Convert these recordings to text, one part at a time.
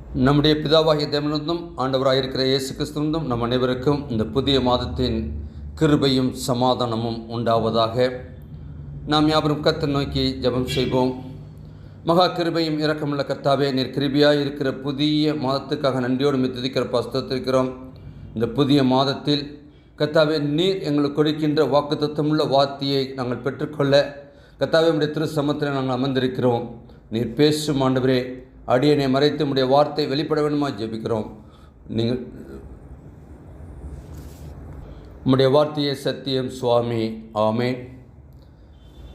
நம்முடைய பிதாவாகிய தேவனிருந்தும் ஆண்டவராயிருக்கிற இயேசு கிறிஸ்துவிருந்தும் நம் அனைவருக்கும் இந்த புதிய மாதத்தின் கிருபையும் சமாதானமும் உண்டாவதாக. நாம் யாவரும் கர்த்தரை நோக்கி ஜெபம் செய்வோம். மகா கிருபையும் இரக்கமுள்ள கர்த்தாவே, நீர் கிருபையாக இருக்கிற புதிய மாதத்துக்காக நன்றியோடு துதிக்கிற ஸ்தோத்திரிக்கிறோம். இந்த புதிய மாதத்தில் கர்த்தாவே, நீர் எங்களுக்கு கொடுக்கின்ற வாக்குத்தத்தமுள்ள வார்த்தையை நாங்கள் பெற்றுக்கொள்ள கர்த்தாவே உம்முடைய திரு சமூகத்தில் நாங்கள் அமர்ந்திருக்கிறோம். நீர் பேசும் ஆண்டவரே, அடியனை மறைத்து உம்முடைய வார்த்தை வெளிப்பட வேண்டுமா ஜெபிக்கிறோம். நீங்கள் உம்முடைய வார்த்தையே சத்தியம் சுவாமி. ஆமேன்.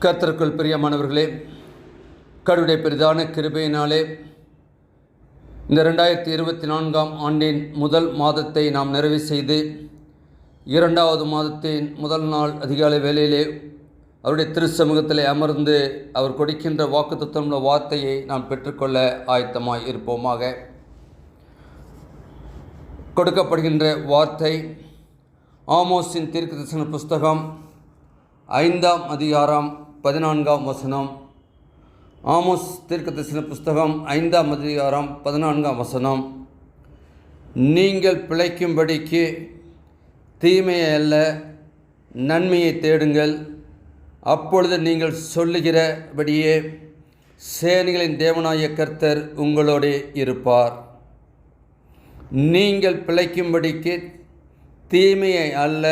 கர்த்தருக்குள் பிரியமானவர்களே, கடவுளுடைய பெரிதான கிருபையினாலே இந்த 2024 ஆண்டின் முதல் மாதத்தை நாம் நிறைவு செய்து 2வது மாதத்தின் முதல் நாள் அதிகாலை வேளையிலே அவருடைய திருச்சமூகத்தில் அமர்ந்து அவர் கொடுக்கின்ற வாக்குத்தத்தமுள்ள வார்த்தையை நாம் பெற்றுக்கொள்ள ஆயத்தமாய் இருப்போமாக. கொடுக்கப்படுகின்ற வார்த்தை ஆமோஸின் தீர்க்கதரிசன புஸ்தகம் 5ஆம் அதிகாரம் 14ஆம் வசனம். ஆமோஸ் தீர்க்கதரிசன புஸ்தகம் 5ஆம் அதிகாரம் 14ஆம் வசனம். நீங்கள் பிழைக்கும்படிக்கு தீமையை அல்ல நன்மையை தேடுங்கள், அப்பொழுது நீங்கள் சொல்லுகிறபடியே சேனைகளின் தேவனாகிய கர்த்தர் உங்களோடு இருப்பார். நீங்கள் பிழைக்கும்படிக்கு தீமையை அல்ல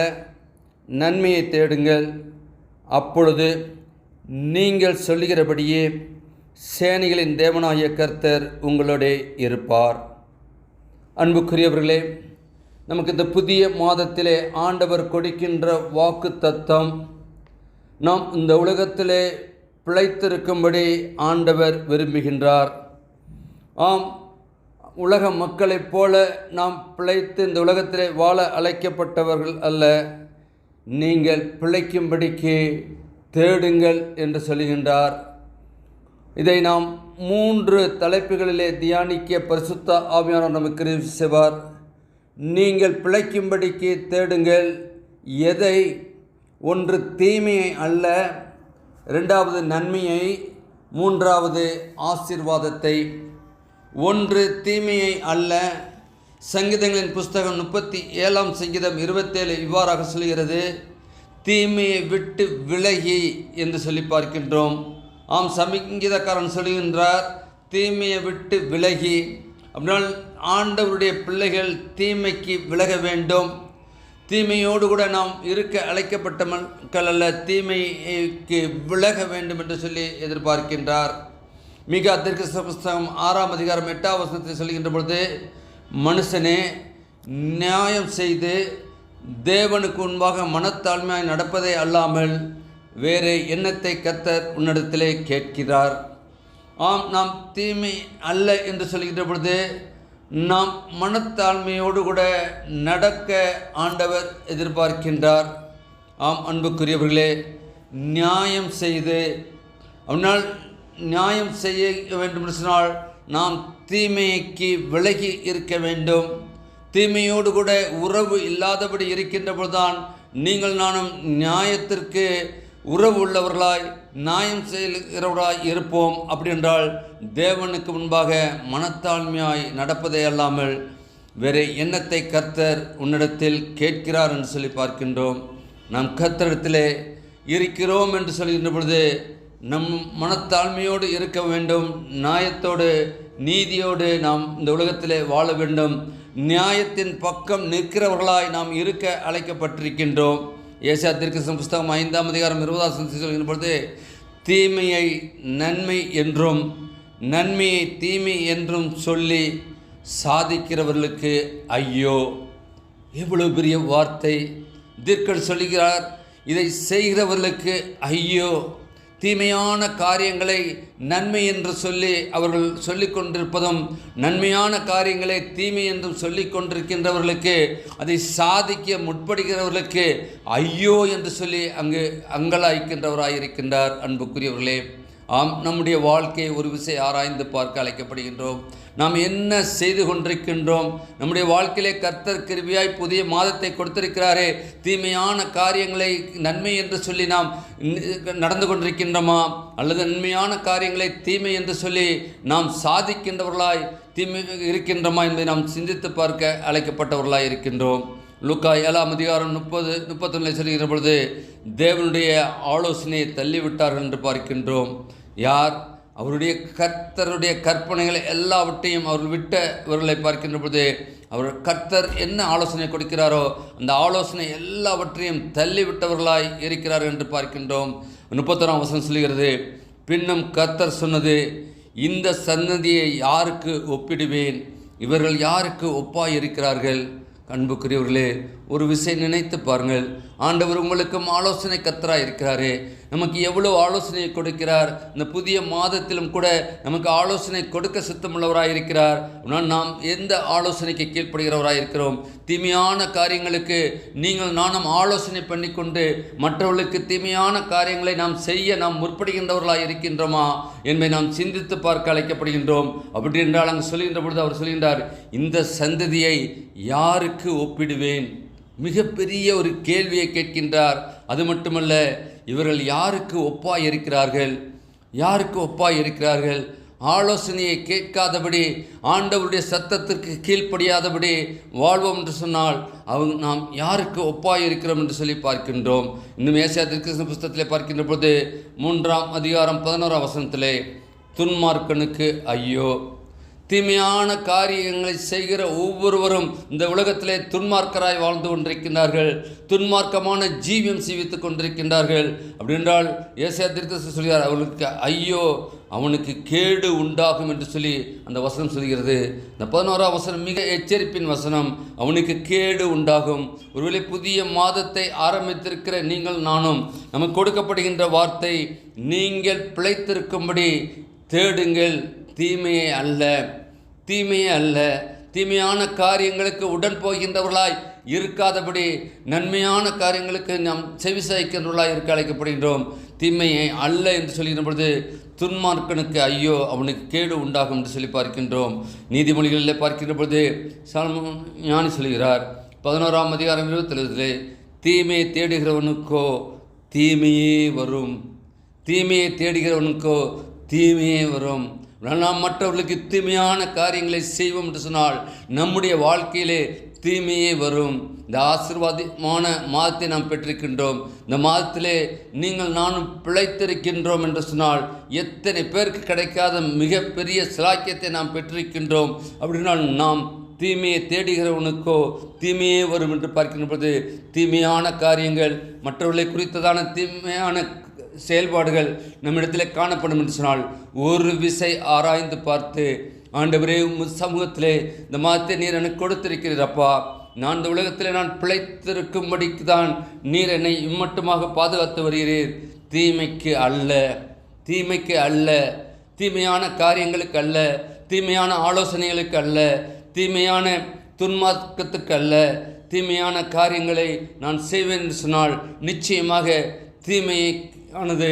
நன்மையை தேடுங்கள், அப்பொழுது நீங்கள் சொல்லுகிறபடியே சேனைகளின் தேவனாகிய கர்த்தர் உங்களோடு இருப்பார். அன்புக்குரியவர்களே, நமக்கு இந்த புதிய மாதத்திலே ஆண்டவர் கொடுக்கின்ற வாக்கு தத்தம், நாம் இந்த உலகத்திலே பிழைத்திருக்கும்படி ஆண்டவர் விரும்புகின்றார். ஆம், உலக மக்களைப் போல நாம் பிழைத்து இந்த உலகத்திலே வாழ அழைக்கப்பட்டவர்கள் அல்ல. நீங்கள் பிழைக்கும்படிக்கு தேடுங்கள் என்று சொல்கின்றார். இதை நாம் 3 தலைப்புகளிலே தியானிக்க பரிசுத்த ஆவியானவர் நமக்கு செய்வார். நீங்கள் பிழைக்கும்படிக்கு தேடுங்கள். எதை? ஒன்று தீமையை அல்ல, 2வது நன்மையை, 3வது ஆசீர்வாதத்தை. ஒன்று தீமையை அல்ல. சங்கீதங்களின் புஸ்தகம் 37ஆம் சங்கீதம் 27 இவ்வாறாக சொல்கிறது, தீமையை விட்டு விலகி என்று சொல்லி பார்க்கின்றோம். ஆம், சங்கீதக்காரன் சொல்கின்றார், தீமையை விட்டு விலகி. அப்படினால் ஆண்டவருடைய பிள்ளைகள் தீமைக்கு விலக வேண்டும். தீமையோடு கூட நாம் இருக்க அழைக்கப்பட்ட மக்கள் அல்ல, தீமைக்கு விலக வேண்டும் என்று சொல்லி எதிர்பார்க்கின்றார். மிக தீர்க்கதரிசன புஸ்தகம் 6ஆம் அதிகாரம் 8ஆம் வசனத்தை சொல்கின்ற பொழுது, மனுஷனே நியாயம் செய்து தேவனுக்கு முன்பாக மனத்தாழ்மையாய் நடப்பதை அல்லாமல் வேறு எண்ணத்தை கர்த்தர் உன்னிடத்திலே கேட்கிறார். ஆம், நாம் தீமை அல்ல என்று சொல்கின்ற பொழுது நாம் மனத்தாழ்மையோடு கூட நடக்க ஆண்டவர் எதிர்பார்க்கின்றார். ஆம், அன்புக்குரியவர்களே, நியாயம் செய்து அவனால் நியாயம் செய்ய வேண்டும் என்று சொன்னால் நாம் தீமைக்கு விலகி இருக்க வேண்டும். தீமையோடு கூட உறவு இல்லாதபடி இருக்கின்ற பொழுதுதான் நீங்கள் நானும் நியாயத்திற்கு உறவு உள்ளவர்களாய் நியாயம் செய்கிறவர்களாய் இருப்போம். அப்படி என்றால் தேவனுக்கு முன்பாக மனத்தாழ்மையாய் நடப்பதை அல்லாமல் வேறு எண்ணத்தை கர்த்தர் உன்னிடத்தில் கேட்கிறார் என்று சொல்லி பார்க்கின்றோம். நாம் கர்த்தரிடத்திலே இருக்கிறோம் என்று சொல்கின்ற பொழுது நம் மனத்தாழ்மையோடு இருக்க வேண்டும். நியாயத்தோடு நீதியோடு நாம் இந்த உலகத்திலே வாழ வேண்டும். நியாயத்தின் பக்கம் நிற்கிறவர்களாய் நாம் இருக்க அழைக்கப்பட்டிருக்கின்றோம். ஏசாயா தீர்க்கதரிசன புஸ்தகம் 5ஆம் அதிகாரம் 20ஆம் வசனத்தில் சொல்கின்ற பொழுது, தீமையை நன்மை என்றும் நன்மையை தீமை என்றும் சொல்லி சாதிக்கிறவர்களுக்கு ஐயோ. எவ்வளவு பெரிய வார்த்தை! தீர்க்கதரிசி சொல்லுகிறார், இதை செய்கிறவர்களுக்கு ஐயோ. தீமையான காரியங்களை நன்மை என்று சொல்லி அவர்கள் சொல்லிக் கொண்டிருப்பதும், நன்மையான காரியங்களை தீமை என்றும் சொல்லிக் கொண்டிருக்கின்றவர்களுக்கு, அதை சாதிக்க முற்படுகிறவர்களுக்கு ஐயோ என்று சொல்லி அங்கலாய்க்கின்றவராயிருக்கின்றார். அன்புக்குரியவர்களே, ஆம், நம்முடைய வாழ்க்கையை ஒரு விசை ஆராய்ந்து பார்க்க அழைக்கப்படுகின்றோம். நாம் என்ன செய்து கொண்டிருக்கின்றோம்? நம்முடைய வாழ்க்கையிலே கர்த்தர் கிருபையாய் புதிய மாதத்தை கொடுத்திருக்கிறாரே, தீமையான காரியங்களை நன்மை என்று சொல்லி நாம் நடந்து கொண்டிருக்கின்றோமா? அல்லது நன்மையான காரியங்களை தீமை என்று சொல்லி நாம் சாதிக்கின்றவர்களாய் தீமை இருக்கின்றோமா என்பதை நாம் சிந்தித்து பார்க்க அழைக்கப்பட்டவர்களாய் இருக்கின்றோம். லூக்கா 7:30-31 சொல்கிற பொழுது தேவனுடைய ஆலோசனையை தள்ளிவிட்டார்கள் என்று பார்க்கின்றோம். யார்? அவருடைய கர்த்தருடைய கற்பனைகளை எல்லாவற்றையும் அவர்கள் விட்டவர்களை பார்க்கின்ற பொழுது அவர் கர்த்தர் என்ன ஆலோசனை கொடுக்கிறாரோ அந்த ஆலோசனை எல்லாவற்றையும் தள்ளிவிட்டவர்களாய் இருக்கிறார் என்று பார்க்கின்றோம். 31ஆம் வசனம் சொல்கிறது, பின்னும் கர்த்தர் சொன்னது, இந்த சன்னதியை யாருக்கு ஒப்பிடுவேன்? இவர்கள் யாருக்கு ஒப்பாய் இருக்கிறார்கள்? அன்புக்குரியவர்களே, ஒரு விஷயம் நினைத்து பாருங்கள். ஆண்டவர் உங்களுக்கும் ஆலோசனை கர்த்தராக இருக்கிறாரே. நமக்கு எவ்வளோ ஆலோசனை கொடுக்கிறார். இந்த புதிய மாதத்திலும் கூட நமக்கு ஆலோசனை கொடுக்க சித்தமுள்ளவராக இருக்கிறார். ஆனால் நாம் எந்த ஆலோசனைக்கு கீழ்ப்படுகிறவராக இருக்கிறோம்? தீமையான காரியங்களுக்கு நீங்கள் நானும் ஆலோசனை பண்ணிக்கொண்டு மற்றவர்களுக்கு தீமையான காரியங்களை நாம் செய்ய நாம் முற்படுகின்றவர்களாக இருக்கின்றோமா என்பதை நாம் சிந்தித்து பார்க்க அழைக்கப்படுகின்றோம். அப்படி என்றால் அங்கு சொல்கின்ற பொழுது அவர் சொல்கின்றார், இந்த சந்ததியை யாருக்கு ஒப்பிடுவேன்? மிகப்பெரிய ஒரு கேள்வியை கேட்கின்றார். அது மட்டுமல்ல, இவர்கள் யாருக்கு ஒப்பாய் இருக்கிறார்கள்? யாருக்கு ஒப்பாய் இருக்கிறார்கள்? ஆலோசனையை கேட்காதபடி, ஆண்டவருடைய சத்தத்திற்கு கீழ்ப்படியாதபடி வாழ்வோம் என்று சொன்னால் நாம் யாருக்கு ஒப்பாய் இருக்கிறோம் என்று சொல்லி பார்க்கின்றோம். இன்னும் ஏசாயா தீர்க்கதரிசன புஸ்தகத்திலே பார்க்கின்ற பொழுது 3:11 வசனத்திலே, துன்மார்க்கனுக்கு ஐயோ! தீமையான காரியங்களை செய்கிற ஒவ்வொருவரும் இந்த உலகத்திலே துன்மார்க்கராய் வாழ்ந்து கொண்டிருக்கின்றார்கள். துன்மார்க்கமான ஜீவியம் ஜீவித்துக் கொண்டிருக்கின்றார்கள். அப்படி என்றால் ஏசாயா தீர்க்கதரிசி சொல்கிறார், அவர்களுக்கு ஐயோ, அவனுக்கு கேடு உண்டாகும் என்று சொல்லி அந்த வசனம் சொல்கிறது. இந்த 11ஆம் வசனம் மிக எச்சரிப்பின் வசனம். அவனுக்கு கேடு உண்டாகும். ஒருவேளை புதிய மாதத்தை ஆரம்பித்திருக்கிற நீங்கள் நானும் நமக்கு கொடுக்கப்படுகின்ற வார்த்தை, நீங்கள் பிழைத்திருக்கும்படி தேடுங்கள், தீமையை அல்ல, தீமையே அல்ல. தீமையான காரியங்களுக்கு உடன் போகின்றவர்களாய் இருக்காதபடி நன்மையான காரியங்களுக்கு நாம் செவிசாய்க்கின்றவர்களாய் இருக்க அழைக்கப்படுகின்றோம். தீமையை அல்ல என்று சொல்கின்ற பொழுது துன்மார்க்கனுக்கு ஐயோ, அவனுக்கு கேடு உண்டாகும் என்று சொல்லி பார்க்கின்றோம். நீதிமொழிகளில் பார்க்கின்ற பொழுது சாலமோன் ஞானி சொல்கிறார், 11ஆம் அதிகாரம் 27, தீமையை தேடுகிறவனுக்கோ தீமையே வரும், தீமையை தேடுகிறவனுக்கோ தீமையே வரும். நாம் மற்றவர்களுக்கு தீமையான காரியங்களை செய்வோம் என்று சொன்னால் நம்முடைய வாழ்க்கையிலே தீமையே வரும். இந்த ஆசீர்வாதமான மாதத்தை நாம் பெற்றிருக்கின்றோம். இந்த மாதத்திலே நீங்கள் நானும் பிழைத்திருக்கின்றோம் என்று சொன்னால் எத்தனை பேருக்கு கிடைக்காத மிகப்பெரிய சிலாக்கியத்தை நாம் பெற்றிருக்கின்றோம். அப்படினால் நாம் தீமையை தேடுகிறவனுக்கோ தீமையே வரும் என்று பார்க்கின்ற பொழுது தீமையான காரியங்கள், மற்றவர்களை குறித்ததான தீமையான செயல்பாடுகள் நம்மிடத்தில் காணப்படும் என்று சொன்னால் ஒரு விசை ஆராய்ந்து பார்த்து, ஆண்டவரே சமூகத்திலே இந்த மாதத்தை நீர் எனக்கு கொடுத்திருக்கிறீரப்பா, நான் இந்த உலகத்தில் நான் பிழைத்திருக்கும்படிக்கு தான் நீர் என்னை இம்மட்டுமாக பாதுகாத்து வருகிறீர். தீமைக்கு அல்ல, தீமைக்கு அல்ல, தீமையான காரியங்களுக்கு அல்ல, தீமையான ஆலோசனைகளுக்கு அல்ல, தீமையான துன்மார்க்கத்துக்கு அல்ல, தீமையான காரியங்களை நான் செய்வேன் என்று சொன்னால் நிச்சயமாக தீமையானது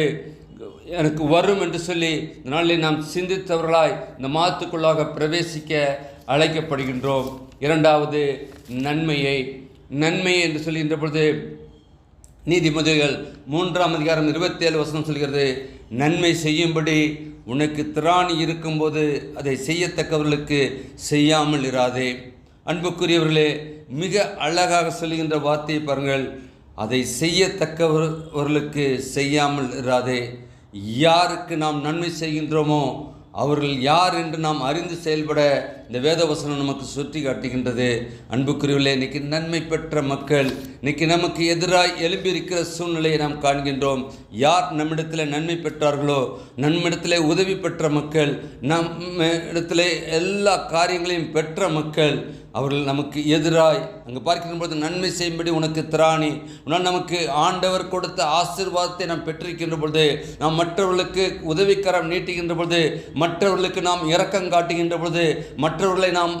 எனக்கு வரும் என்று சொல்லி இந்த நாளில் நாம் சிந்தித்தவர்களாய் இந்த மாதத்துக்குள்ளாக பிரவேசிக்க அழைக்கப்படுகின்றோம். இரண்டாவது, நன்மையை என்று சொல்கின்ற பொழுது நீதிமொழிகள் 3ஆம் அதிகாரம் 27 வசனம் சொல்கிறது, நன்மை செய்யும்படி உனக்கு திராணி இருக்கும்போது அதை செய்யத்தக்கவர்களுக்கு செய்யாமல் இராதே. அன்புக்குரியவர்களே, மிக அழகாக சொல்லுகின்ற வார்த்தையை பாருங்கள். அதை செய்யத்தக்கவர்களுக்கு செய்யாமல் இராதே. யாருக்கு நாம் நன்மை செய்கின்றோமோ அவர்கள் யார் என்று நாம் அறிந்து செயல்பட இந்த வேதவசனம் நமக்கு சுற்றி காட்டுகின்றது. அன்புக்குரியவர்களே, இன்றைக்கி நன்மை பெற்ற மக்கள், இன்றைக்கி நமக்கு எதிராக எழும்பியிருக்கிற சூழ்நிலையை நாம் காண்கின்றோம். யார் நம்மிடத்தில் நன்மை பெற்றார்களோ, நம்மிடத்தில் உதவி பெற்ற மக்கள், நம்மிடத்தில் எல்லா காரியங்களையும் பெற்ற மக்கள், அவர்கள் நமக்கு எதிராய் அங்கே பார்க்கின்றபோது நன்மை செய்யும்படி உனக்கு திராணி, உன்னால் நமக்கு ஆண்டவர் கொடுத்த ஆசீர்வாதத்தை நாம் பெற்றிருக்கின்ற பொழுது, நாம் மற்றவர்களுக்கு உதவிக்கரம் நீட்டுகின்ற பொழுது, மற்றவர்களுக்கு நாம் இரக்கம் காட்டுகின்ற பொழுது, மற்றவர்களை நாம்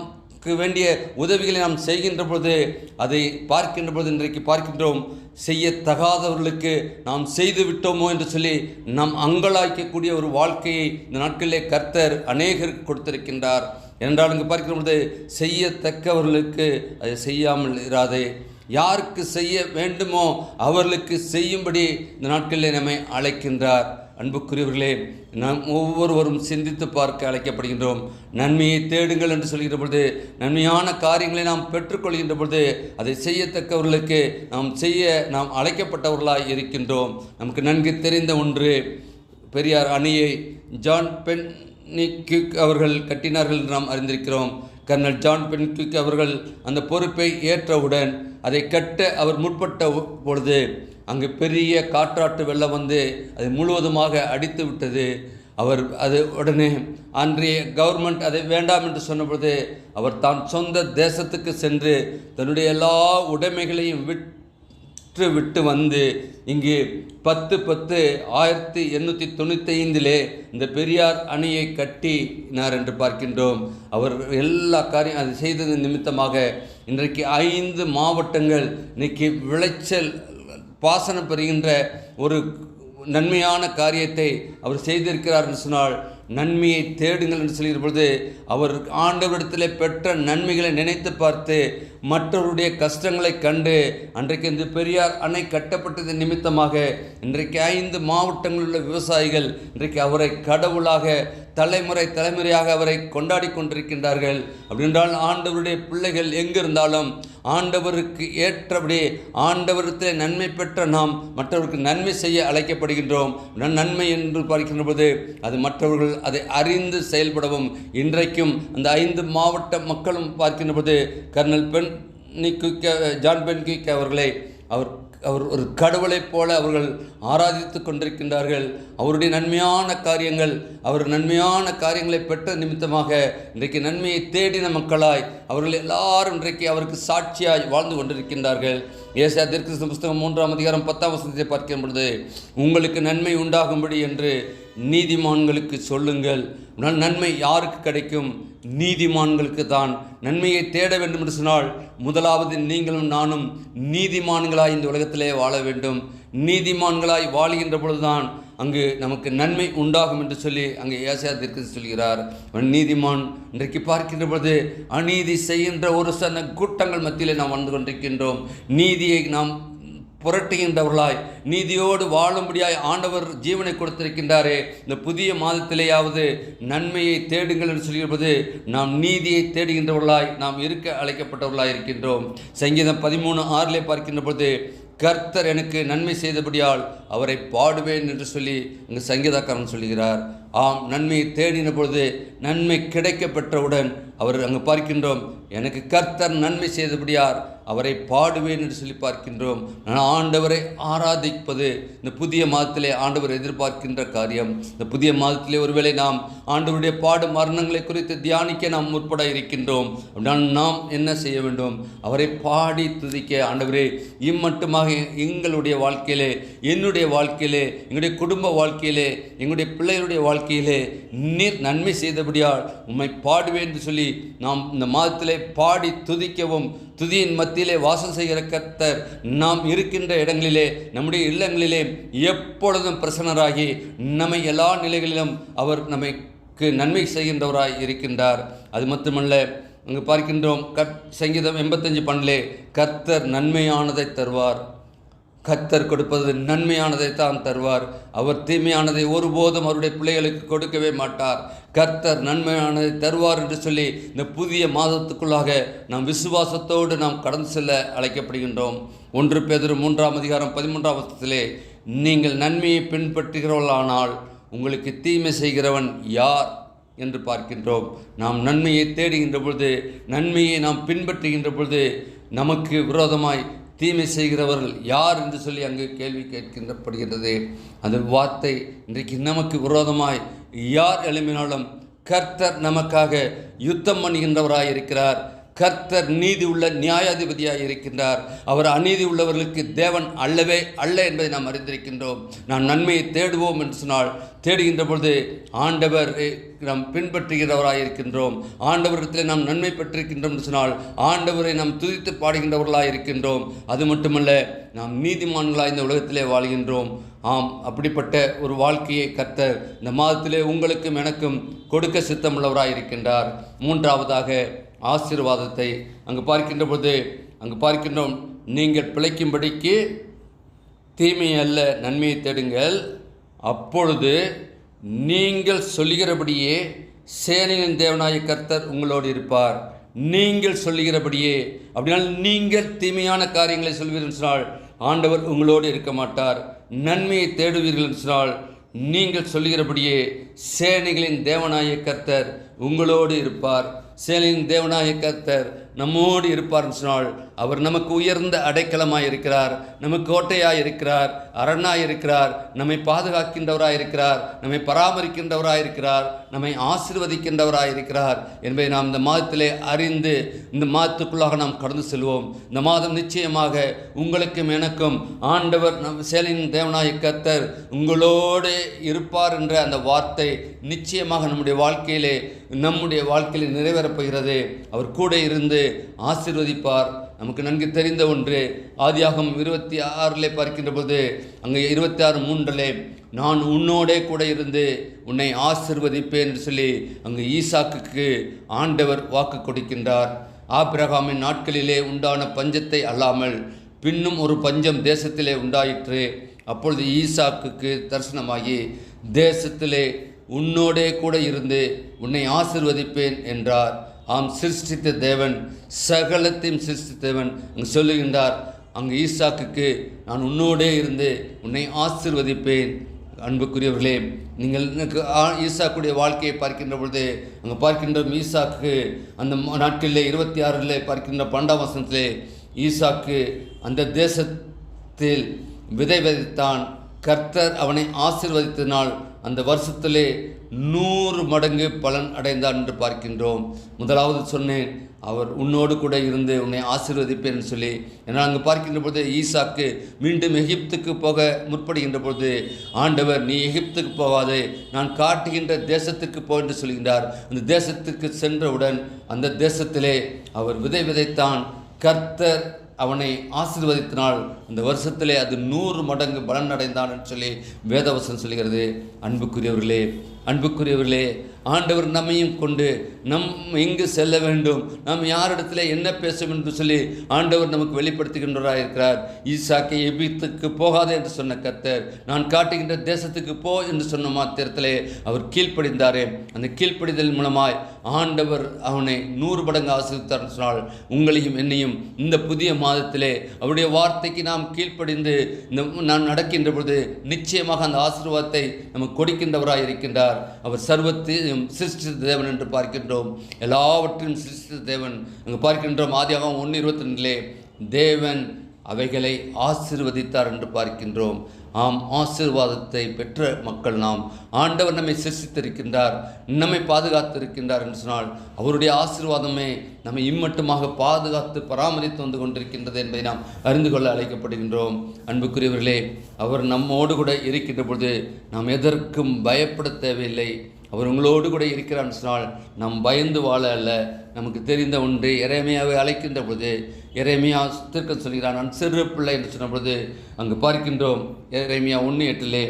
வேண்டிய உதவிகளை நாம் செய்கின்ற பொழுது, அதை பார்க்கின்ற பொழுது இன்றைக்கு பார்க்கின்றோம், செய்யத்தகாதவர்களுக்கு நாம் செய்து விட்டோமோ என்று சொல்லி நாம் அங்கலாய்க்கக்கூடிய ஒரு வாழ்க்கையை இந்த நாட்களிலே கர்த்தர் அநேகருக்கு கொடுத்திருக்கின்றார். என்றால் இங்கு பார்க்கின்ற பொழுது செய்யத்தக்கவர்களுக்கு அதை செய்யாமல் இராதே, யாருக்கு செய்ய வேண்டுமோ அவர்களுக்கு செய்யும்படி இந்த நாட்களிலே நம்மை அழைக்கின்றார். அன்புக்குரியவர்களே, நாம் ஒவ்வொருவரும் சிந்தித்து பார்க்க அழைக்கப்படுகின்றோம். நன்மையை தேடுங்கள் என்று சொல்கின்ற பொழுது, நன்மையான காரியங்களை நாம் பெற்றுக்கொள்கின்ற பொழுது அதை செய்யத்தக்கவர்களுக்கு நாம் அழைக்கப்பட்டவர்களாய் இருக்கின்றோம். நமக்கு நன்கு தெரிந்த ஒன்று, பெரியார் அணியை ஜான் பென்னிக்விக் அவர்கள் கட்டினார்கள் என்று நாம் அறிந்திருக்கிறோம். கர்னல் ஜான் பென்னிக்விக் அவர்கள் அந்த பொறுப்பை ஏற்றவுடன் அதை கட்ட அவர் முற்பட்ட பொழுது அங்கு பெரிய காற்றாட்டு வெள்ளம் வந்து அதை முழுவதுமாக அடித்து விட்டது. அது உடனே அன்றைய கவர்மெண்ட் அதை வேண்டாம் என்று சொன்னபொழுது அவர் தான் சொந்த தேசத்துக்கு சென்று தன்னுடைய எல்லா உடைமைகளையும் விட்டு வந்து இங்கு 10/10/1895 இந்த பெரியார் அணையை கட்டினார் என்று பார்க்கின்றோம். அவர் எல்லா காரியம் அதை செய்தது நிமித்தமாக இன்றைக்கு 5 மாவட்டங்கள் இன்னைக்கு விளைச்சல் பாசனம் பெறுகின்ற ஒரு நன்மையான காரியத்தை அவர் செய்திருக்கிறார் என்று சொன்னால், நன்மையை தேடுங்கள் என்று சொல்கிற பொழுது அவர் ஆண்டவரிடத்தில் பெற்ற நன்மைகளை நினைத்து பார்த்து மற்றவருடைய கஷ்டங்களை கண்டு அன்றைக்கு இந்த பெரியார் அணை கட்டப்பட்டது நிமித்தமாக இன்றைக்கு 5 மாவட்டங்களில் உள்ள விவசாயிகள் இன்றைக்கு அவரை கடவுளாக தலைமுறையாக அவரை கொண்டாடி கொண்டிருக்கின்றார்கள். அப்படின்றால் ஆண்டவருடைய பிள்ளைகள் எங்கிருந்தாலும் ஆண்டவருக்கு ஏற்றபடி ஆண்டவரத்தில் நன்மை பெற்ற நாம் மற்றவருக்கு நன்மை செய்ய அழைக்கப்படுகின்றோம். நன்மை என்று பார்க்கின்ற போது அது மற்றவர்கள் அதை அறிந்து செயல்படவும் இன்றைக்கும் அந்த 5 மாவட்ட மக்களும் பார்க்கின்ற போது கர்னல் ஜான் பென்னிக்விக் அவர்களை அவர் ஒரு கடவுளைப் போல அவர்கள் ஆராதித்து கொண்டிருக்கின்றார்கள். அவருடைய நன்மையான காரியங்களை பெற்ற நிமித்தமாக இன்றைக்கு நன்மையை தேடின மக்களாய் அவர்கள் எல்லாரும் இன்றைக்கு அவருக்கு சாட்சியாய் வாழ்ந்து கொண்டிருக்கின்றார்கள். ஏசாயா தீர்க்கதரிசன புஸ்தகம் 3ஆம் அதிகாரம் 10ஆம் வசனத்தை பார்க்கும் பொழுது, உங்களுக்கு நன்மை உண்டாகும்படி என்று நீதிமான்களுக்கு சொல்லுங்கள். நன்மை யாருக்கு கிடைக்கும்? நீதிமான்களுக்கு தான். நன்மையை தேட வேண்டும் என்று சொன்னால் முதலாவது நீங்களும் நானும் நீதிமான்களாய் இந்த உலகத்திலே வாழ வேண்டும். நீதிமான்களாய் வாழுகின்ற பொழுதுதான் அங்கு நமக்கு நன்மை உண்டாகும் என்று சொல்லி அங்கே ஏசாயா தீர்க்கதரிசி சொல்கிறார். நீதிமான் இன்றைக்கு பார்க்கின்ற பொழுது அநீதி செய்கின்ற ஒரு சில கூட்டங்கள் மத்தியிலே நாம் வந்து கொண்டிருக்கின்றோம். நீதியை நாம் புரட்டுகின்றவர்களாய் நீதியோடு வாழும்படியாய் ஆண்டவர் ஜீவனை கொடுத்திருக்கின்றாரே. இந்த புதிய மாதத்திலேயாவது நன்மையை தேடுங்கள் என்று சொல்கிறது நாம் நீதியை தேடுகின்றவர்களாய் நாம் இருக்க அழைக்கப்பட்டவர்களாய் இருக்கின்றோம். சங்கீதம் 13:6 பார்க்கின்ற பொழுது, கர்த்தர் எனக்கு நன்மை செய்தபடியால் அவரை பாடுவேன் என்று சொல்லி இங்கு சங்கீதக்காரன் சொல்கிறார். ஆம், நன்மையை தேடின பொழுது நன்மை கிடைக்க பெற்றவுடன் அவர் அங்கு பார்க்கின்றோம், எனக்கு கர்த்தர் நன்மை செய்தபடியார் அவரை பாடுவேன் என்று சொல்லி பார்க்கின்றோம். நான் ஆண்டவரை ஆராதிப்பது இந்த புதிய மாதத்திலே ஆண்டவர் எதிர்பார்க்கின்ற காரியம். இந்த புதிய மாதத்திலே ஒருவேளை நாம் ஆண்டவருடைய பாடு மரணங்களை குறித்து தியானிக்க நாம் முற்பட இருக்கின்றோம். நாம் என்ன செய்ய வேண்டும்? அவரை பாடி துதிக்க, ஆண்டவரே இம்மட்டுமாக எங்களுடைய வாழ்க்கையிலே, என்னுடைய வாழ்க்கையிலே, எங்களுடைய குடும்ப வாழ்க்கையிலே, எங்களுடைய பிள்ளைகளுடைய வாழ்க்கையிலே நீர் நன்மை செய்தபடியால் உம்மை பாடுவேன் என்று சொல்லி நாம் இந்த மாதத்திலே பாடி துதிக்கவும், துதியின் மத்தியிலே வாசம் செய்கிற கர்த்தர் நாம் இருக்கின்ற இடங்களிலே, நம்முடைய இல்லங்களிலே எப்பொழுதும் பிரசன்னராகி நம்மை எல்லா நிலைகளிலும் அவர் நமக்கு நன்மை செய்கின்றவராய் இருக்கின்றார். அது மட்டுமல்ல, அங்கு பார்க்கின்றோம் சங்கீதம் 85:12 கர்த்தர் நன்மையானதை தருவார். கர்த்தர் கொடுப்பது நன்மையானதைத்தான் தருவார். அவர் தீமையானதை ஒருபோதும் அவருடைய பிள்ளைகளுக்கு கொடுக்கவே மாட்டார். கர்த்தர் நன்மையானதை தருவார் என்று சொல்லி இந்த புதிய மாதத்துக்குள்ளாக நாம் விசுவாசத்தோடு நாம் கடந்து செல்ல அழைக்கப்படுகின்றோம். 1 பேதுரு 3ஆம் அதிகாரம் 13ஆம் வசனத்திலே, நீங்கள் நன்மையை பின்பற்றுகிறவர்களானால் உங்களுக்கு தீமை செய்கிறவன் யார் என்று பார்க்கின்றோம். நாம் நன்மையை தேடுகின்ற பொழுது, நன்மையை நாம் பின்பற்றுகின்ற பொழுது நமக்கு விரோதமாய் தீமை செய்கிறவர்கள் யார் என்று சொல்லி அங்கு கேள்வி கேட்கின்றப்படுகின்றது. அந்த வார்த்தை இன்றைக்கு நமக்கு விரோதமாய் யார் எழுப்பினாலும் கர்த்தர் நமக்காக யுத்தம் பண்ணுகின்றவராய் இருக்கிறார். கர்த்தர் நீதி உள்ள நியாயாதிபதியாக இருக்கின்றார். அவர் அநீதி உள்ளவர்களுக்கு தேவன் அல்லவே அல்ல என்பதை நாம் அறிந்திருக்கின்றோம். நாம் நன்மையை தேடுவோம் என்று சொன்னால் தேடுகின்ற பொழுது ஆண்டவர் நாம் பின்பற்றுகிறவராக இருக்கின்றோம். ஆண்டவரிடத்தில் நாம் நன்மை பெற்றிருக்கின்றோம் என்று சொன்னால் ஆண்டவரை நாம் துதித்து பாடுகின்றவர்களாக இருக்கின்றோம். அது மட்டுமல்ல, நாம் நீதிமான்களாக இந்த உலகத்திலே வாழ்கின்றோம். ஆம், அப்படிப்பட்ட ஒரு வாழ்க்கையை கர்த்தர் இந்த மாதத்திலே உங்களுக்கும் எனக்கும் கொடுக்க சித்தமுள்ளவராக இருக்கின்றார். மூன்றாவதாக ஆசீர்வாதத்தை அங்கு பார்க்கின்றோம். நீங்கள் பிழைக்கும்படிக்கு தீமை அல்ல நன்மையை தேடுங்கள், அப்பொழுது நீங்கள் சொல்லுகிறபடியே சேனையின் தேவனாய கர்த்தர் உங்களோடு இருப்பார். நீங்கள் சொல்லுகிறபடியே அப்படினால் நீங்கள் தீமையான காரியங்களை சொல்வீர்கள் சொன்னால் ஆண்டவர் உங்களோடு இருக்க மாட்டார். நன்மையை தேடுவீர்கள் என்று சொன்னால் நீங்கள் சொல்லுகிறபடியே சேனைகளின் தேவனாய கர்த்தர் உங்களோடு இருப்பார். சேனையின் தேவனாய கர்த்தர் நம்மோடு இருப்பார் என்று சொன்னால் அவர் நமக்கு உயர்ந்த அடைக்கலமாய் இருக்கிறார், நமக்கு கோட்டையாய் இருக்கிறார், அரணாய் இருக்கிறார், நம்மை பாதுகாக்கின்றவராய் இருக்கிறார், நம்மை பராமரிக்கின்றவராய் இருக்கிறார், நம்மை ஆசீர்வதிக்கின்றவராய் இருக்கிறார் என்பதை நாம் இந்த மாதத்திலே அறிந்து இந்த மாதத்துக்குள்ளாக நாம் கடந்து செல்வோம். இந்த மாதம் நிச்சயமாக உங்களுக்கும் எனக்கும் ஆண்டவர் சேனையின் தேவனாய கர்த்தர் உங்களோடு இருப்பார் என்ற அந்த வார்த்தை நிச்சயமாக நம்முடைய வாழ்க்கையிலே நிறைவேறப்போகிறது. அவர் கூட இருந்து ஆசீர்வதிப்பார். நமக்கு நன்கு தெரிந்த ஒன்று, ஆதியாகமம் 26 பார்க்கின்ற போது அங்கே 26:3 நான் உன்னோடே கூட இருந்து உன்னை ஆசீர்வதிப்பேன் என்று சொல்லி அங்கு ஈசாக்குக்கு ஆண்டவர் வாக்கு கொடுக்கின்றார். ஆபிரகாமின் நாட்களிலே உண்டான பஞ்சத்தை அல்லாமல் பின்னும் ஒரு பஞ்சம் தேசத்திலே உண்டாயிற்று. அப்பொழுது ஈசாக்குக்கு தரிசனமாகி தேசத்திலே உன்னோடே கூட இருந்து உன்னை ஆசீர்வதிப்பேன் என்றார். ஆம், சிருஷ்டித்த தேவன், சகலத்தையும் சிருஷ்டித்த தேவன் அங்கு சொல்லுகின்றார். அங்கு ஈசாக்குக்கு நான் உன்னோடே இருந்து உன்னை ஆசீர்வதிப்பேன். அன்புக்குரியவர்களே, நீங்கள் ஈசாக்குடைய வாழ்க்கையை பார்க்கின்ற பொழுது அங்கே பார்க்கின்றோம். ஈசாக்கு அந்த நாட்களிலே 26 பார்க்கின்ற 12ஆம் வசனத்திலே ஈசாக்கு அந்த தேசத்தில் விதை விதைத்தான். கர்த்தர் அவனை ஆசீர்வதித்ததினால் அந்த வருஷத்திலே 100 மடங்கு பலன் அடைந்தான் என்று பார்க்கின்றோம். முதலாவது சொன்னேன், அவர் உன்னோடு கூட இருந்து உன்னை ஆசீர்வதிப்பேன் என்று சொல்லி. ஏன்னால் அங்கு பார்க்கின்ற பொழுது ஈசாக்கு மீண்டும் எகிப்துக்கு போக முற்படுகின்ற பொழுது ஆண்டவர் நீ எகிப்துக்கு போகாதே, நான் காட்டுகின்ற தேசத்திற்கு போ என்று சொல்கின்றார். அந்த தேசத்திற்கு சென்றவுடன் அந்த தேசத்திலே அவர் விதை விதைத்தான். கர்த்தர் அவனை ஆசீர்வதித்தினால் அந்த வருஷத்திலே அது 100 மடங்கு பலன் அடைந்தான் என்று சொல்லி வேதவசனம் சொல்கிறது. அன்புக்குரியவர்களே, ஆண்டவர் நம்மையும் கொண்டு நம் எங்கு செல்ல வேண்டும், நாம் யாரிடத்தில் என்ன பேச வேண்டும் என்று சொல்லி ஆண்டவர் நமக்கு வெளிப்படுத்துகின்றவராக இருக்கிறார். ஈசாக்கை எகிப்துக்கு போகாதே என்று சொன்ன கர்த்தர் நான் காட்டுகின்ற தேசத்துக்கு போ என்று சொன்ன மாத்திரத்திலே அவர் கீழ்ப்படிந்தாரே. அந்த கீழ்ப்படிதல் மூலமாய் ஆண்டவர் அவனை 100 மடங்கு ஆசீர்வதித்தார் என்று சொன்னால் உங்களையும் என்னையும் இந்த புதிய மாதத்திலே அவருடைய வார்த்தைக்கு நாம் கீழ்ப்படிந்து நான் நடக்கின்ற பொழுது நிச்சயமாக அந்த ஆசீர்வாதத்தை நமக்கு கொடுக்கின்றவராக இருக்கின்றார். அவர் சர்வத்தையும் சிருஷ்டித்த தேவன் என்று பார்க்கின்றோம். எல்லாவற்றையும் சிருஷ்டித்த தேவன் அங்கு பார்க்கின்றோம். ஆதியாகமம் 1:22 தேவன் அவைகளை ஆசீர்வதித்தார் என்று பார்க்கின்றோம். ஆம், ஆசீர்வாதத்தை பெற்ற மக்கள் நாம். ஆண்டவர் நம்மை சிருஷ்டித்திருக்கின்றார், நம்மை பாதுகாத்திருக்கின்றார் என்று சொன்னால் அவருடைய ஆசீர்வாதமே நம்மை இம்மட்டுமாக பாதுகாத்து பராமரித்து வந்து கொண்டிருக்கின்றது என்பதை நாம் அறிந்து கொள்ள அழைக்கப்படுகின்றோம். அன்புக்குரியவர்களே, அவர் நம்மோடு கூட இருக்கின்ற பொழுது நாம் எதற்கும் பயப்பட தேவையில்லை. அவர் உங்களோடு கூட இருக்கிறான்னு சொன்னால் நாம் பயந்து வாழ அல்ல. நமக்கு தெரிந்த ஒன்று, எரேமியாவை அழைக்கின்ற பொழுது எரேமியா தீர்க்கதரிசி சொல்கிறான், நான் சிறு பிள்ளை என்று சொன்ன பொழுது அங்கு பார்க்கின்றோம். எரேமியா 1:8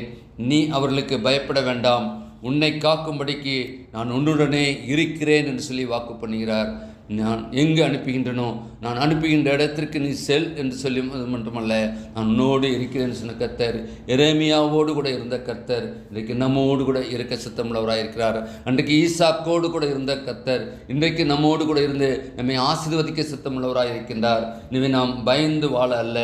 நீ அவர்களுக்கு பயப்பட வேண்டாம், உன்னை காக்கும்படிக்கு நான் உன்னுடனே இருக்கிறேன் என்று சொல்லி வாக்கு பண்ணுகிறார். நான் எங்கு அனுப்புகின்றனோ நான் அனுப்புகின்ற இடத்திற்கு நீ செல் என்று சொல்லி மட்டுமல்ல, நான் உன்னோடு இருக்கிறேன் சொன்ன கர்த்தர் எரேமியாவோடு கூட இருந்த கர்த்தர் இன்றைக்கு நம்மோடு கூட இருக்க சித்தமுள்ளவராக இருக்கிறார். அன்றைக்கு ஈசாக்கோடு கூட இருந்த கர்த்தர் இன்றைக்கு நம்மோடு கூட இருந்து நம்மை ஆசீர்வதிக்க சித்தமுள்ளவராக இருக்கின்றார். எனவே நாம் பயந்து வாழ அல்ல,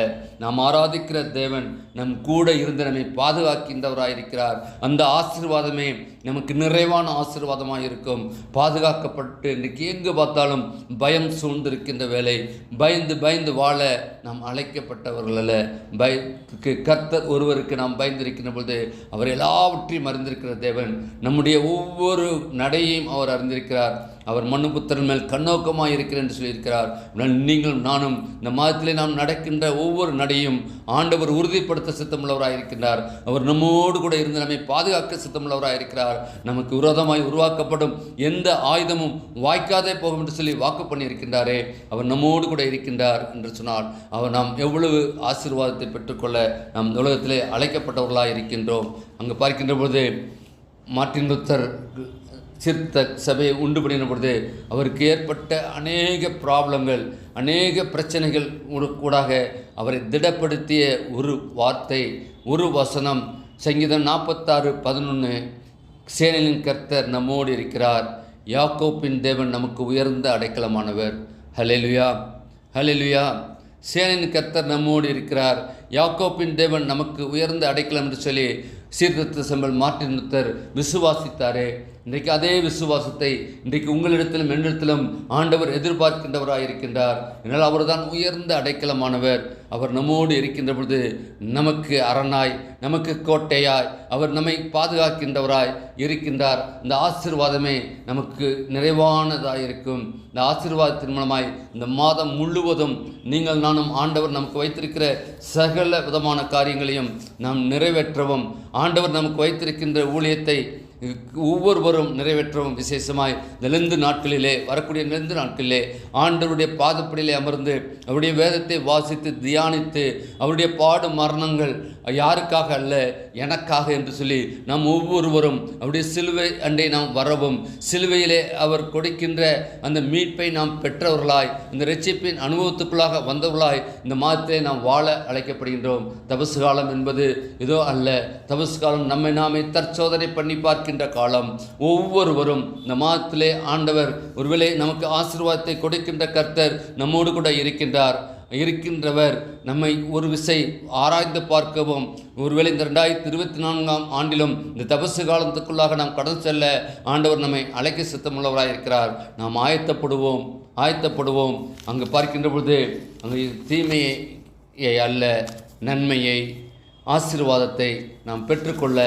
நாம் ஆராதிக்கிற தேவன் நம் கூட இருந்து நம்மை பாதுகாக்கின்றவராக இருக்கிறார். அந்த ஆசீர்வாதமே நமக்கு நிறைவான ஆசீர்வாதமாக இருக்கும். பாதுகாக்கப்பட்டு இன்றைக்கு எங்கு பார்த்தாலும் பயம் சூழ்ந்திருக்கின்ற வேலை, பயந்து வாழ நாம் அழைக்கப்பட்டவர்கள் அல்ல. கர்த்தர் ஒருவருக்கு நாம் பயந்திருக்கின்ற பொழுது அவர் எல்லாவற்றையும் அறிந்திருக்கிற தேவன். நம்முடைய ஒவ்வொரு நடையையும் அவர் அறிந்திருக்கிறார். அவர் மனுபுத்திரன் மேல் கண்ணோக்கமாக இருக்கிறேன் என்று சொல்லியிருக்கிறார். நீங்களும் நானும் இந்த மாதத்திலே நாம் நடக்கின்ற ஒவ்வொரு நடையும் ஆண்டவர் உறுதிப்படுத்த சித்தமுள்ளவராக இருக்கின்றார். அவர் நம்மோடு கூட இருந்து நம்மை பாதுகாக்க சித்தமுள்ளவராக இருக்கிறார். நமக்கு விரோதமாய் உருவாக்கப்படும் எந்த ஆயுதமும் வாய்க்காதே போகும் என்று சொல்லி வாக்கு பண்ணியிருக்கின்றாரே, அவர் நம்மோடு கூட இருக்கின்றார் என்று சொன்னால் அவர் நாம் எவ்வளவு ஆசீர்வாதத்தை பெற்றுக்கொள்ள நாம் உலகத்திலே அழைக்கப்பட்டவர்களாக இருக்கின்றோம். அங்கு பார்க்கின்ற பொழுது மார்ட்டின் லூத்தர் சிறுத்த சபையை உண்டு பண்ணின பொழுது அவருக்கு ஏற்பட்ட அநேக ப்ராப்ளங்கள், அநேக பிரச்சனைகள் கூடாக அவரை திடப்படுத்திய ஒரு வார்த்தை, ஒரு வசனம், சங்கீதம் 46:11, சேனையின் கர்த்தர் நம்மோடு இருக்கிறார், யாக்கோப்பின் தேவன் நமக்கு உயர்ந்த அடைக்கலமானவர். ஹல்லேலூயா, ஹல்லேலூயா. சேனையின் கர்த்தர் நம்மோடு இருக்கிறார், யாக்கோப்பின் தேவன் நமக்கு உயர்ந்த அடைக்கலம் என்று சொல்லி சீர்திருத்த சபையில் மார்ட்டின் லூத்தர் விசுவாசித்தாரே. இன்றைக்கு அதே விசுவாசத்தை இன்றைக்கு உங்களிடத்திலும் என்னிடத்திலும் ஆண்டவர் எதிர்பார்க்கின்றவராக இருக்கின்றார். என்னால் அவர் தான் உயர்ந்த அடைக்கலமானவர். அவர் நம்மோடு இருக்கின்ற பொழுது நமக்கு அரணாய், நமக்கு கோட்டையாய், அவர் நம்மை பாதுகாக்கின்றவராய் இருக்கின்றார். இந்த ஆசீர்வாதமே நமக்கு நிறைவானதாக இருக்கும். இந்த ஆசீர்வாதத்தின் மூலமாய் இந்த மாதம் முழுவதும் நீங்கள் நானும் ஆண்டவர் நமக்கு வைத்திருக்கிற சகல விதமான காரியங்களையும் நாம் நிறைவேற்றவும், ஆண்டவர் நமக்கு வைத்திருக்கின்ற ஊழியத்தை ஒவ்வொருவரும் நிறைவேற்றவும், விசேஷமாய் இந்த நாட்களிலே, வரக்கூடிய 2 நாட்களிலே ஆண்டவருடைய பாதப்படியிலே அமர்ந்து அவருடைய வேதத்தை வாசித்து தியானித்து அவருடைய பாடு மரணங்கள் யாருக்காக அல்ல எனக்காக என்று சொல்லி நாம் ஒவ்வொருவரும் அவருடைய சிலுவை அண்டை நாம் வரவும், சிலுவையிலே அவர் கொடுக்கின்ற அந்த மீட்பை நாம் பெற்றவர்களாய், இந்த இரட்சிப்பின் அனுபவத்துக்குள்ளாக வந்தவர்களாய் இந்த மாதத்திலே நாம் வாழ அழைக்கப்படுகின்றோம். தபசு காலம் என்பது இதோ அல்ல. தபசு காலம் நம்மை நாமே தற்சோதனை பண்ணி பார்க்கின்ற காலம். ஒவ்வொருவரும் இந்த மாதத்திலே ஆண்டவர் ஒருவேளை நமக்கு ஆசீர்வாதத்தை கொடுக்கின்ற கர்த்தர் நம்மோடு கூட இருக்கின்றவர் நம்மை ஒரு விசை ஆராய்ந்து பார்க்கவும், ஒருவேளை இந்த 2024ஆம் ஆண்டிலும் இந்த தபசு காலத்துக்குள்ளாக நாம் கடந்து செல்ல ஆண்டவர் நம்மை அழைக்க சித்தமுள்ளவராக இருக்கிறார். நாம் ஆயத்தப்படுவோம். அங்கு பார்க்கின்ற பொழுது அங்கு தீமையை அல்ல, நன்மையை, ஆசீர்வாதத்தை நாம் பெற்றுக்கொள்ள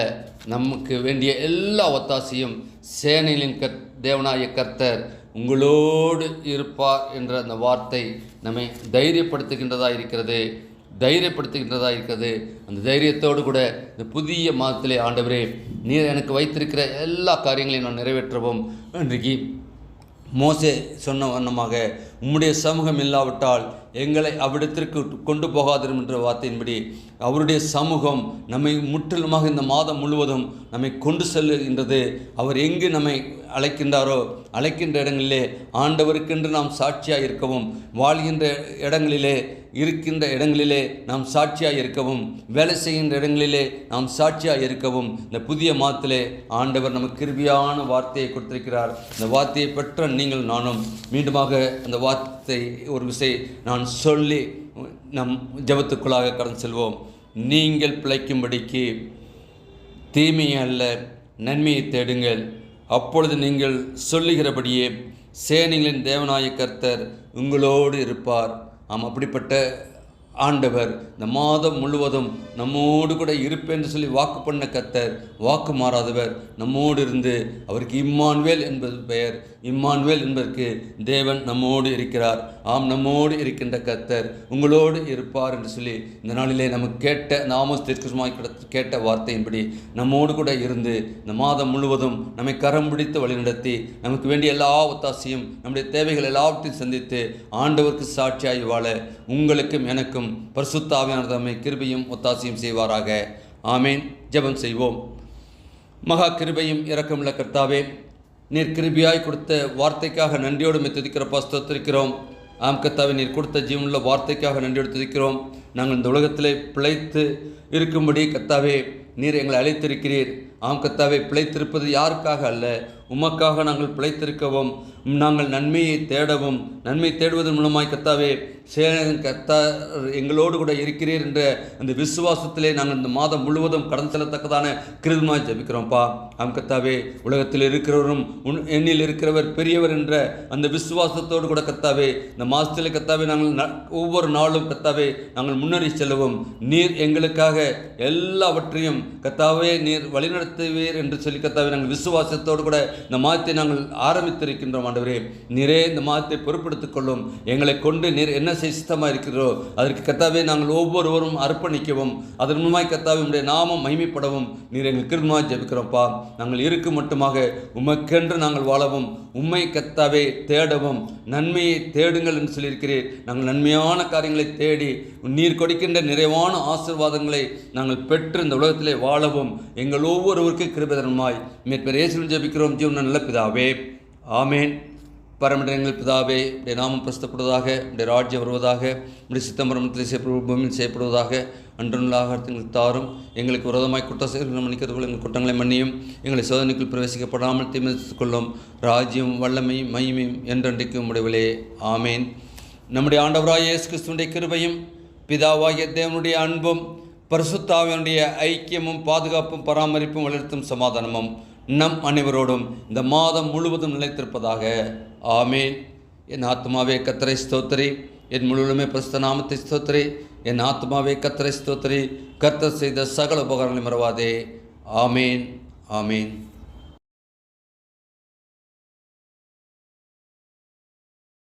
நமக்கு வேண்டிய எல்லா ஒத்தாசையும் சேனையின் தேவனாய கர்த்தர் உங்களோடு இருப்பார் என்ற அந்த வார்த்தை நம்மை தைரியப்படுத்துகின்றதாக இருக்கிறது. அந்த தைரியத்தோடு கூட இந்த புதிய மாதத்திலே ஆண்டவரே, நீர் எனக்கு வைத்திருக்கிற எல்லா காரியங்களையும் நான் நிறைவேற்றவும். இன்றைக்கு மோசே சொன்ன வண்ணமாக உம்முடைய சமூகம் இல்லாவிட்டால் எங்களை அவ்விடத்திற்கு கொண்டு போகாதிரும் என்ற வார்த்தையின்படி அவருடைய சமூகம் நம்மை முற்றிலுமாக இந்த மாதம் முழுவதும் நம்மை கொண்டு செல்லுகின்றது. அவர் எங்கு நம்மை அழைக்கின்றாரோ அழைக்கின்ற இடங்களிலே ஆண்டவருக்கென்று நாம் சாட்சியாக இருக்கவும், வாழ்கின்ற இடங்களிலே இருக்கின்ற இடங்களிலே நாம் சாட்சியாக இருக்கவும், வேலை செய்கின்ற இடங்களிலே நாம் சாட்சியாக இருக்கவும் இந்த புதிய மாதத்திலே ஆண்டவர் நமக்கு கிருபையான வார்த்தையை கொடுத்திருக்கிறார். இந்த வார்த்தையை பெற்ற நீங்கள் நானும் மீண்டுமாக அந்த வார்த்தை ஒரு விசை நான் சொல்லி நம் ஜெபத்துக்குள்ளாக கடந்து செல்வோம். நீங்கள் பிழைக்கும்படிக்கு தீமையை அல்ல நன்மையை தேடுங்கள், அப்பொழுது நீங்கள் சொல்லுகிறபடியே சேனைகளின் தேவனாய கர்த்தர் உங்களோடு இருப்பார். அப்படிப்பட்ட ஆண்டவர் இந்த மாதம் முழுவதும் நம்மோடு கூட இருப்பேன் என்று சொல்லி வாக்கு பண்ண கர்த்தர், வாக்கு மாறாதவர், நம்மோடு இருந்து அவருக்கு இம்மானுவேல் என்பது பெயர். இம்மானுவேல் என்பதற்கு தேவன் நம்மோடு இருக்கிறார். நம்மோடு இருக்கின்ற கர்த்தர் உங்களோடு இருப்பார் என்று சொல்லி இந்த நாளிலே நமக்கு கேட்ட ஆமோஸ் தீர்க்கதரிசியாய் கேட்ட வார்த்தையின்படி நம்மோடு கூட இருந்து இந்த மாதம் முழுவதும் நம்மை கரம் பிடித்து வழிநடத்தி நமக்கு வேண்டிய எல்லா ஒத்தாசையும் நம்முடைய தேவைகள் எல்லாவற்றையும் சந்தித்து ஆண்டவருக்கு சாட்சியாய் வாழ உங்களுக்கும் எனக்கும் பரிசுத்த ஆவியானவர் தம்மை கிருபையும் ஒத்தாசையும் செய்வாராக. ஆமேன். ஜெபம் செய்வோம். மகா கிருபையும் இரக்கமுள்ள கர்த்தாவே, நீர் கிருபையாய் கொடுத்த வார்த்தைக்காக நன்றியோடு துதிக்கிறப்பா, ஸ்தோத்திரிக்கிறோம். கர்த்தாவே, நீர் கொடுத்த ஜீவனுள்ள வார்த்தைக்காக நன்றியோடு துதிக்கிறோம். நாங்கள் இந்த உலகத்திலே பிழைத்து இருக்கும்படி கர்த்தாவே நீர் எங்களை அழைத்திருக்கிறீர். கர்த்தாவே, பிழைத்திருப்பது யாருக்காக அல்ல, உமக்காக நாங்கள் பிழைத்திருக்கவும், நாங்கள் நன்மையை தேடவும், நன்மை தேடுவதன் மூலமாய் கர்த்தாவே கர்த்தர் எங்களோடு கூட இருக்கிறீர் என்ற அந்த விசுவாசத்திலே நாங்கள் இந்த மாதம் முழுவதும் கடந்து செல்லத்தக்கதான கிருபையாய் ஜெபிக்கிறோம்ப்பா. கர்த்தாவே, உலகத்தில் இருக்கிறவரும் எண்ணில் இருக்கிறவர் பெரியவர் என்ற அந்த விசுவாசத்தோடு கூட கர்த்தாவே இந்த மாதத்தில் கர்த்தாவே நாங்கள் ஒவ்வொரு நாளும் கர்த்தாவே நாங்கள் முன்னேறி செல்லவும், நீர் எங்களுக்காக எல்லாவற்றையும் கர்த்தாவே நீர் வழிநடத்தி வழிநடத்துவீர் என்று சொல்லி கர்த்தாவே நாங்கள் விசுவாசத்தோடு கூட இந்த மாதத்தை நாங்கள் ஆரம்பித்திருக்கின்றோம். ஆண்டவரே, நீரே இந்த மாதத்தை பொறுப்படுத்திக் கொள்ளும். எங்களை கொண்டு நீர் என்ன செய்ய சித்தமாக இருக்கிறோ அதற்கு கர்த்தாவே நாங்கள் ஒவ்வொருவரும் அர்ப்பணிக்கவும், அதன் மூலமாய் கர்த்தாவே உம்முடைய நாமம் மகிமைப்படவும் நீர் எங்கள் கிருபையாய் ஜெபிக்கிறோம்ப்பா. நாங்கள் இருக்கும் மட்டுமாக உமக்கென்று நாங்கள் வாழவும், உம்மை கர்த்தாவே தேடவும், நன்மையை தேடுங்கள் என்று சொல்லியிருக்கிறீர். நாங்கள் நன்மையான காரியங்களை தேடி நீர் கொடுக்கின்ற நிறைவான ஆசீர்வாதங்களை நாங்கள் பெற்று இந்த உலகத்திலே வாழவும் எங்கள் ஒவ்வொருவருக்கும் கிருபைதரமாய் மீட்பர் இயேசுவின் ஜெபிக்கிறோம் ஜீவன நல்ல பிதாவே, ஆமேன். பரமண்டல எங்கள் பிதாவே, உடைய நாமம் பிரஸ்தப்படுவதாக, உடைய ராஜ்யம் வருவதாக, உடைய சித்தம்பரமத்தில் செய்யப்படுவதில் செய்யப்படுவதாக. அன்றுள்ள ஆகாரத்தில் தாரும், எங்களுக்கு விரோதமாய் குற்றம் செய்கிற மன்னிக்கிறதுக்குள் எங்கள் குற்றங்களை மன்னியும், எங்களை சோதனைக்குள் பிரவேசிக்கப்படாமல் தீர்மானித்துக் கொள்ளும். ராஜ்யம் வல்லமையும் மகிமையும் என்றென்றைக்கும் முடிவிலே, ஆமேன். நம்முடைய ஆண்டவராகிய இயேசு கிறிஸ்துவினுடைய கிருபையும் பிதாவாகிய தேவனுடைய அன்பும் பரிசுத்தாவினுடைய ஐக்கியமும் பாதுகாப்பும் பராமரிப்பும் வளர்த்தும் சமாதானமும் நம் அனைவரோடும் இந்த மாதம் முழுவதும் நிலைத்திருப்பதாக, ஆமேன். என் ஆத்மாவே கர்த்தரை ஸ்தோத்திரி, என் முழுவதுமே பரிசுத்த நாமத்தை ஸ்தோத்திரி. என் ஆத்மாவே கர்த்தரை ஸ்தோத்திரி, கர்த்தர் செய்த சகல உபகாரங்களை மறவாதே. ஆமேன், ஆமேன்.